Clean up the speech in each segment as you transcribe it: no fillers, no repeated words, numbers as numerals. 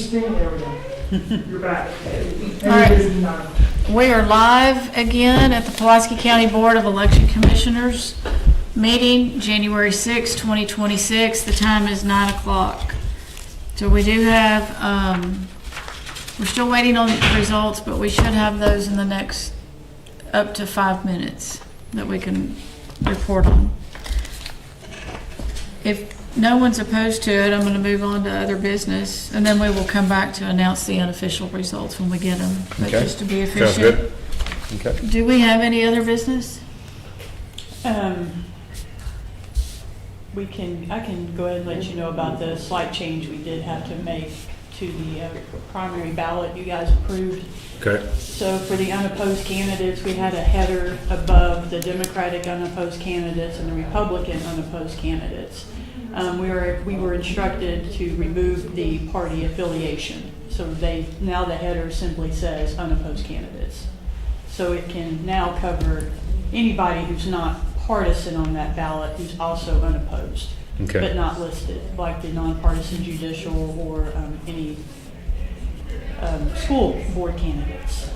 Christine, there we go. You're back. All right. We are live again at the Pulaski County Board of Election Commissioners meeting, January 6, 2026. The time is 9 o'clock. So we do have, we're still waiting on the results, but we should have those in the next up to 5 minutes that we can report on. If no one's opposed to it, I'm going to move on to other business, and then we will come back to announce the unofficial results when we get them. But Okay. just to be Sounds efficient. good. Okay. Do we have any other business? I can go ahead and let you know about the slight change we did have to make to the primary ballot you guys approved. Okay. So for the unopposed candidates, we had a header above the Democratic unopposed candidates and the Republican unopposed candidates. We were instructed to remove the party affiliation. So now the header simply says unopposed candidates. So it can now cover anybody who's not partisan on that ballot who's also unopposed, Okay. but not listed, like the nonpartisan judicial or any school board candidates.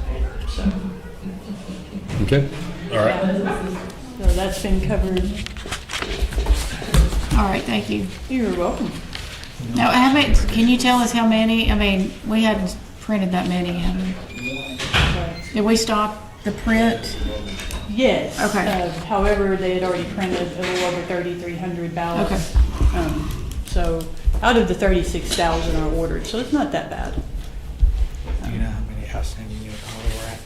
So Okay. All right. so that's been covered. All right, thank you. You're welcome. Now, can you tell us how many? I mean, we hadn't printed that many, have we? Did we stop the print? Yes. Okay. However, they had already printed a little over 3,300 ballots. Okay. So out of the 36,000 are ordered, so it's not that bad. Do you know how many outstanding unit calls we're at?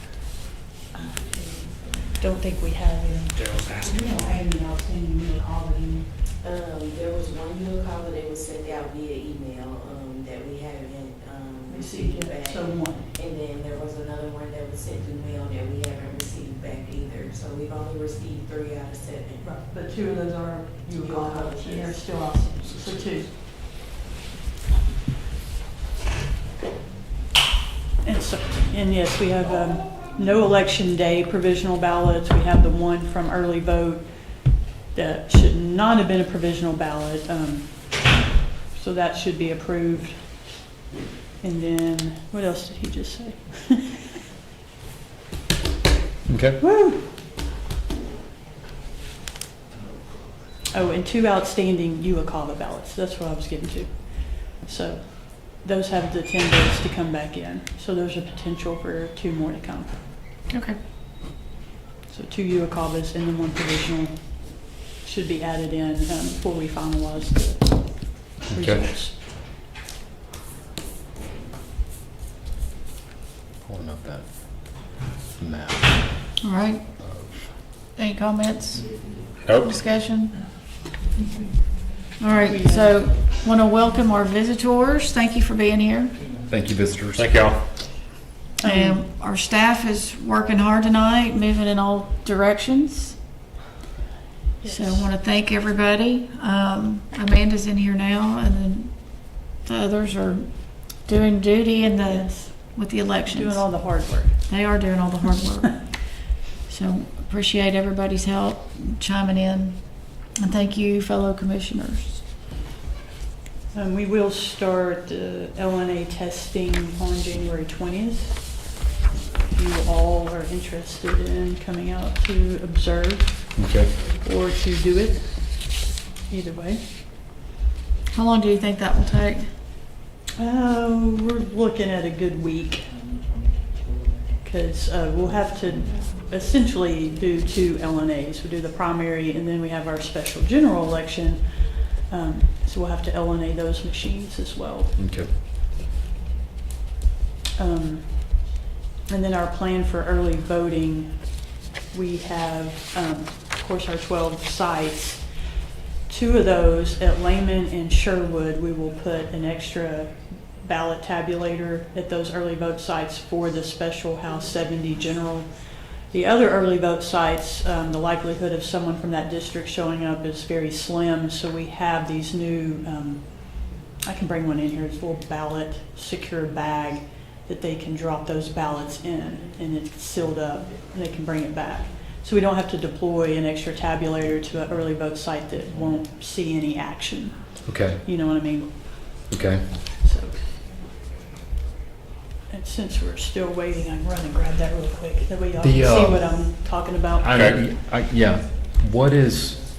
Don't think we have any. Daryl's asking. We don't have any outstanding unit calling. There was one unit call that was sent out via email, that we haven't, received back. So one. And then there was another one that was sent through mail that we haven't received back either. So we've only received 3 out of 7. Right, but 2 of those are you You call call, and they're yes. still outstanding, so 2. And yes, we have no election day provisional ballots. We have the one from early vote that should not have been a provisional ballot. So that should be approved. And then, what else did he just say? Okay. Woo! Oh, and 2 outstanding UACAVA ballots. That's what I was getting to. So those have the 10 days to come back in. So there's a potential for 2 more to come. Okay. So 2 UACAVAs and then 1 provisional should be added in before we finalize the Okay. results. Pulling up that map. All right. Any comments? Nope. Discussion? All right, so want to welcome our visitors. Thank you for being here. Thank you, visitors. Thank y'all. And our staff is working hard tonight, moving in all directions. So I want to thank everybody. Amanda's in here now, and then the others are doing duty in with the elections. Doing all the hard work. They are doing all the hard work. So appreciate everybody's help chiming in. And thank you, fellow commissioners. We will start the LNA testing on January 20th. If you all are interested in coming out to observe Okay. or to do it, either way. How long do you think that will take? We're looking at a good week because we'll have to essentially do 2 LNAs. We do the primary and then we have our special general election. So we'll have to LNA those machines as well. Okay. And then our plan for early voting, we have, of course, our 12 sites. 2 of those at Lehman and Sherwood, we will put an extra ballot tabulator at those early vote sites for the special House 70 general. The other early vote sites, the likelihood of someone from that district showing up is very slim, so we have these new, I can bring one in here, it's a little ballot secure bag that they can drop those ballots in, and it's sealed up, and they can bring it back. So we don't have to deploy an extra tabulator to an early vote site that won't see any action. Okay. You know what I mean? Okay. So And since we're still waiting, I can run and grab that real quick. That way y'all The, can see what I'm talking about. Yeah. What is,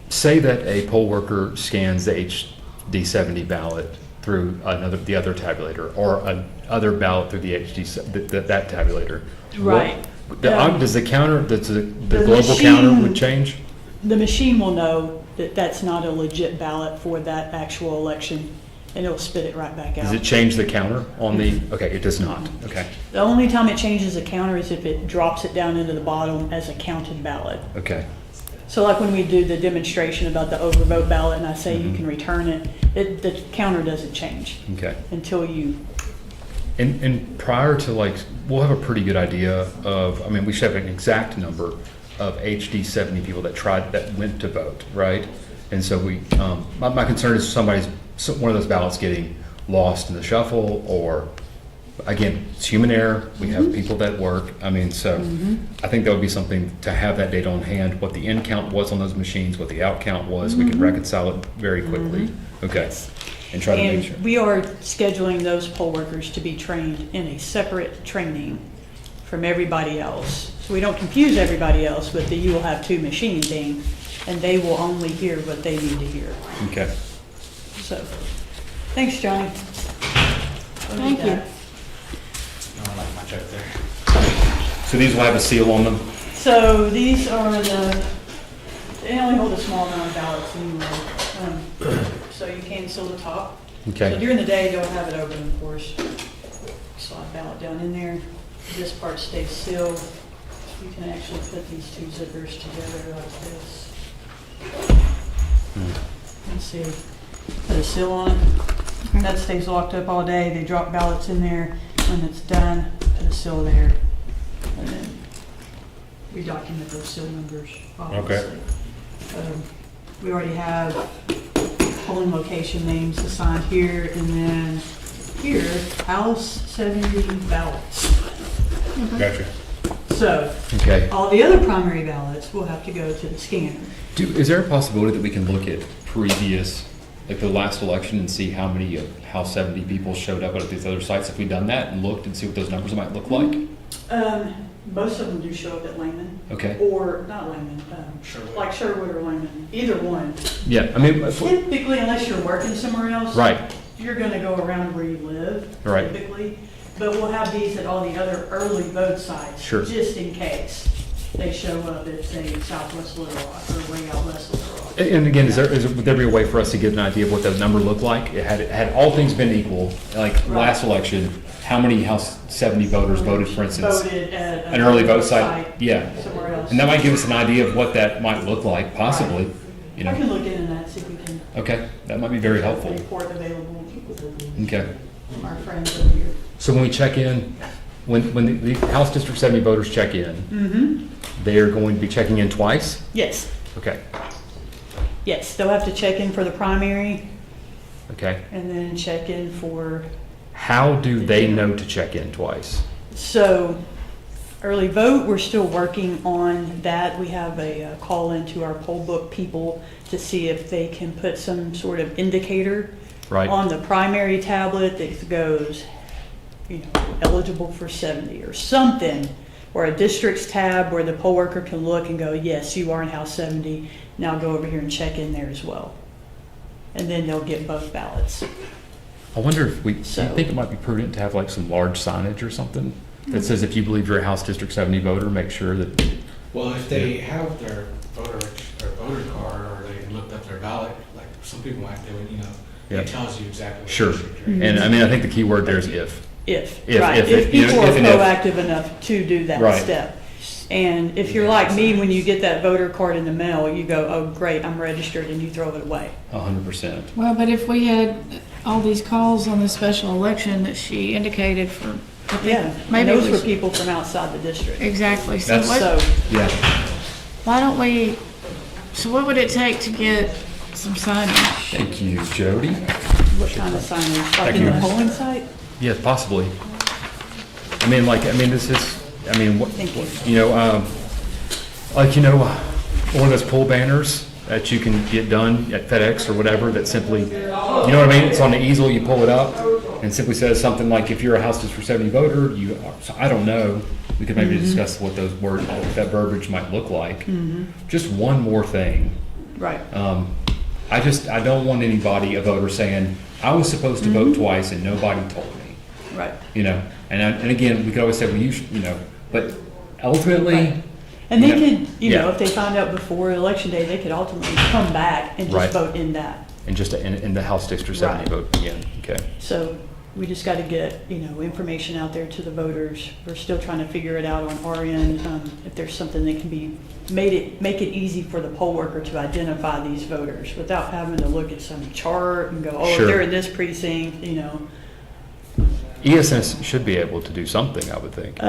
say that a poll worker scans the HD 70 ballot through the other tabulator, or another ballot through the that tabulator. Right. Does the counter, does the global machine- counter would change? The machine will know that that's not a legit ballot for that actual election, and it'll spit it right back Does out. it change the counter on the, okay, it does not, okay, The only time it changes the counter is if it drops it down into the bottom as a counted ballot. okay, So like when we do the demonstration about the overvote ballot and I say you Mhm. can return it, the counter doesn't change okay. until you, And prior to, like, we'll have a pretty good idea of, I mean, we should have an exact number of HD 70 people that went to vote, right? And so my concern is one of those ballots getting lost in the shuffle, or, again, it's human error. We have people that work. I mean, so I think that would be something to have that data on hand, what the in count was on those machines, what the out count was. We can reconcile it very quickly. Okay. And try to make sure. and we are scheduling those poll workers to be trained in a separate training from everybody else. So we don't confuse everybody else, but that you will have two machines in, and they will only hear what they need to hear. Okay. So, thanks, Johnny. Thank you. No, I like my check there. So these will have a seal on them? So these are they only hold a small amount of ballots anyway. So you can seal the top. So Okay. during the day, don't have it open, of course. Slide ballot down in there. This part stays sealed. You can actually put these two zippers together like this. Let's see. Put a seal on it. That stays locked up all day. They drop ballots in there. When it's done, put a seal there. And then we document those seal numbers, obviously. We already have polling location names assigned here, and then here, House 70 ballots. Gotcha. So, Okay. all the other primary ballots will have to go to the scanner. Is there a possibility that we can look at previous, like the last election, and see how many of House 70 people showed up at these other sites? If we've done that and looked and see what those numbers might look like? Most of them do show up at Lehman, Okay. or not Lehman, Sherwood. like Sherwood or Lehman, either one. Yeah, I mean, Typically, unless you're working somewhere else. right, You're gonna go around where you live, Right. typically. But we'll have these at all the other early vote sites. Sure. Just in case they show up at, say, Southwest Little Rock or way out west of Little Rock. and again, would there be a way for us to get an idea of what that number looked like? Had all things been equal, like last election, how many House 70 voters voted, for instance? Voted at An early vote site? Yeah. Somewhere else. And that might give us an idea of what that might look like, possibly, you I can know? look into that, see if we can Okay, that might be very have a helpful. report available Okay. from our friends over here. So when we check in, when the House District 70 voters check in, Mm-hmm. they are going to be checking in twice? Yes, Okay, yes, they'll have to check in for the primary okay. and then check in for, How do they know to check in twice? so early vote, we're still working on that. We have a call into our poll book people to see if they can put some sort of indicator Right? on the primary tablet that goes, eligible for 70 or something, or a districts tab where the poll worker can look and go, yes, you are in House 70. Now go over here and check in there as well. And then they'll get both ballots. I wonder if do you So- think it might be prudent to have like some large signage or something that says if you believe you're a House District 70 voter, make sure that, Well, if they have their voter card, or they looked up their ballot, like some people might do it, Yeah. it tells you exactly what Sure. district you're in. and I mean, I think the key word there is if. If If, you know, people are if and if. proactive enough to do that Right. step. And if you're like me, when you get that voter card in the mail, you go, oh, great, I'm registered, and you throw it away. 100%. Well, but if we had all these calls on the special election that she indicated for, I think Yeah, and maybe those we were should- people from outside the district. Exactly. So That's- what, So, Yeah. why don't we, so what would it take to get some signage? Thank you, Jody. what kind of signage? Like Thank in the you. polling site? Yes, possibly. This is, what, Thank you. one of those pull banners that you can get done at FedEx or whatever that simply, you know what I mean? It's on the easel, you pull it up, and and simply says something like, if you're a House District 70 voter, you are, so I don't know, we could maybe discuss what those words, that verbiage might look like. Just one more thing. Right. I don't want anybody, a voter, saying, I was supposed to vote twice and nobody told me. Right. You know, and again, we could always say, well, you should, you know, but ultimately. Right. And they could, yeah. if they found out before election day, they could ultimately come back and just Right. vote in that. And just in the House District 70 Right. vote again, okay. So we just got to get, information out there to the voters. We're still trying to figure it out on our end. If there's something that can be, make it easy for the poll worker to identify these voters without having to look at some chart and go, oh, Sure. they're in this precinct, ESNS should be able to do something, I would think.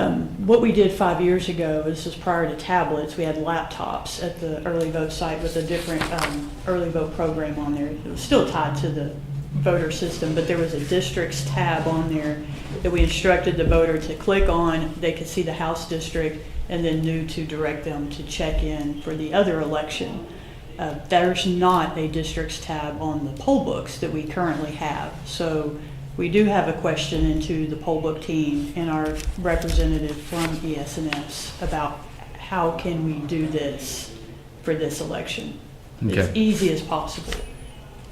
What we did 5 years ago, this was prior to tablets, we had laptops at the early vote site with a different early vote program on there. It was still tied to the voter system, but there was a districts tab on there that we instructed the voter to click on. They could see the House district and then knew to direct them to check in for the other election. There's not a districts tab on the poll books that we currently have. So we do have a question into the poll book team and our representative from ESNS about how can we do this for this election. Okay. As easy as possible.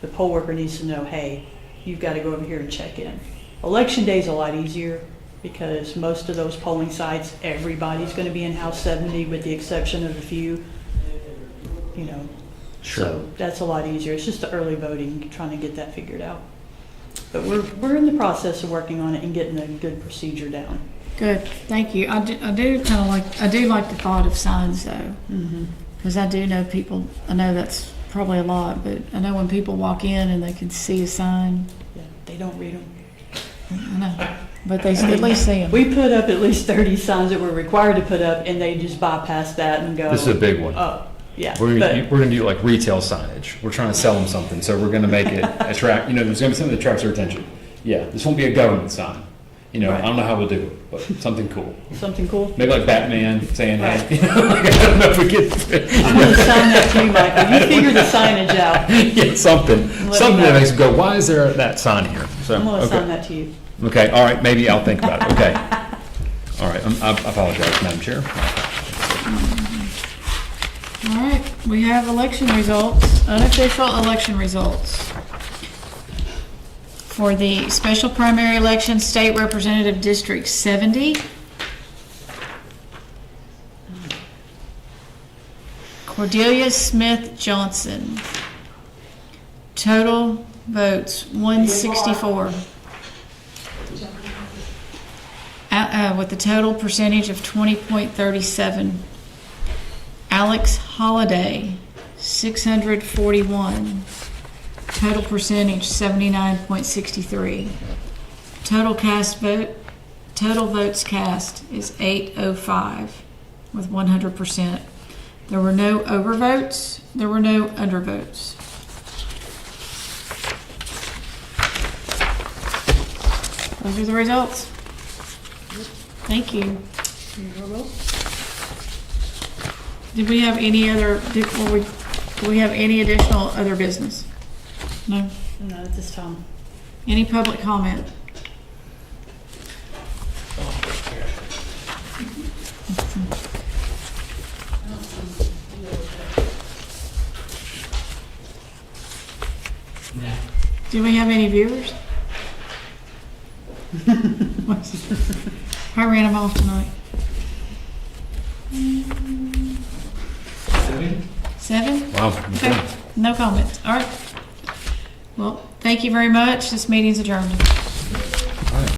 The poll worker needs to know, hey, you've got to go over here and check in. Election day is a lot easier because most of those polling sites, everybody's going to be in House 70 with the exception of a few, Sure. So that's a lot easier. It's just the early voting, trying to get that figured out. But we're in the process of working on it and getting a good procedure down. Good, thank you. I do like the thought of signs though. Because I do know people, I know that's probably a lot, but I know when people walk in and they can see a sign, Yeah, they don't read them. I know, but they at least see them. We put up at least 30 signs that we're required to put up, and they just bypass that and go. This is a big one. Oh, yeah. We're but- gonna do like retail signage. We're trying to sell them something, so we're gonna make it attract, there's gonna be something that attracts their attention. Yeah, this won't be a government sign. Right. I don't know how we'll do it, but something cool. Something cool. Maybe like Batman saying, Right. hey, I don't know if we get. I'm going to sign that to you, Michael. You figure the signage out. Yeah, something me that know. makes it go, why is there that sign here? So, I'm going to sign okay. that to you. Okay, all right, maybe I'll think about it, okay. All right, I apologize, Madam Chair. All right, we have election results, unofficial election results. For the special primary election, State Representative District 70. Cordelia Smith Johnson. Total votes, 164. With a total percentage of 20.37. Alex Holliday, 641. Total percentage 79.63. Total votes cast is 805 with 100%. There were no overvotes. There were no undervotes. Those are the results. Thank you. Did we have any other? Do we have any additional other business? No. No, at this time. Any public comment? Do we have any viewers? I ran them off tonight. 7? Wow. Okay, no comments. All right. Well, thank you very much. This meeting's adjourned.